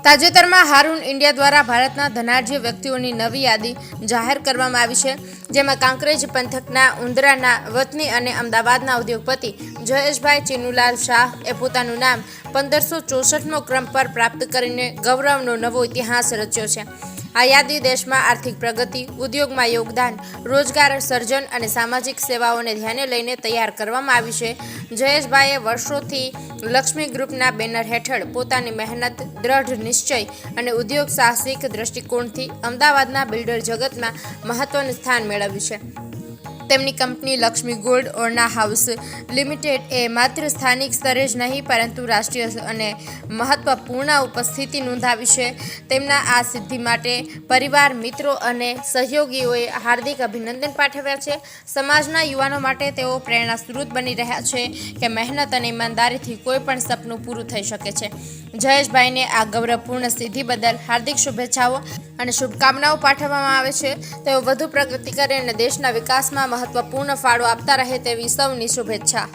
તાજેતરમાં હારૂન ઇન્ડિયા દ્વારા ભારતના ધનાઢ્ય વ્યક્તિઓની નવી યાદી જાહેર કરવામાં આવી છે, જેમાં કાંકરેજ પંથકના ઉંદરાના વતની અને અમદાવાદના ઉદ્યોગપતિ જયેશભાઈ ચીનુલાલ શાહ એ પોતાનું નામ 1564મો ક્રમ પર પ્રાપ્ત કરીને ગૌરવનો નવો ઇતિહાસ રચ્યો છે. આ યાદી દેશમાં આર્થિક પ્રગતિ, ઉદ્યોગમાં યોગદાન, રોજગાર સર્જન અને સામાજિક સેવાઓને ધ્યાને લઈને તૈયાર કરવામાં આવી છે. જયેશભાઈએ વર્ષોથી લક્ષ્મી ગ્રુપના બેનર હેઠળ પોતાની મહેનત, દ્રઢ નિશ્ચય અને ઉદ્યોગ સાહસિક દ્રષ્ટિકોણથી અમદાવાદના બિલ્ડર જગતમાં મહત્વનું સ્થાન મેળવ્યું છે. તેમની કંપની Laxmi Gold Orna House Limited એ માત્ર સ્થાનિક સ્તરે જ નહીં પરંતુ રાષ્ટ્રીય અને મહત્વપૂર્ણ ઉપસ્થિતિ નોંધાવી છે. તેમના આ સિદ્ધિ માટે પરિવાર, મિત્રો અને સહયોગીઓએ હાર્દિક અભિનંદન પાઠવ્યા છે. સમાજના યુવાનો માટે તેઓ પ્રેરણા સ્ત્રોત બની રહ્યા છે કે મહેનત અને ઈમાનદારીથી કોઈ પણ સપનું પૂરું થઈ શકે છે. જયેશભાઈને આ ગૌરવપૂર્ણ સિદ્ધિ બદલ હાર્દિક શુભેચ્છાઓ અને શુભકામનાઓ પાઠવવામાં આવે છે. તેઓ વધુ પ્રગતિ કરે અને દેશના વિકાસમાં મહત્વપૂર્ણ ફાળો આપતા રહે તેવી સૌની શુભેચ્છા.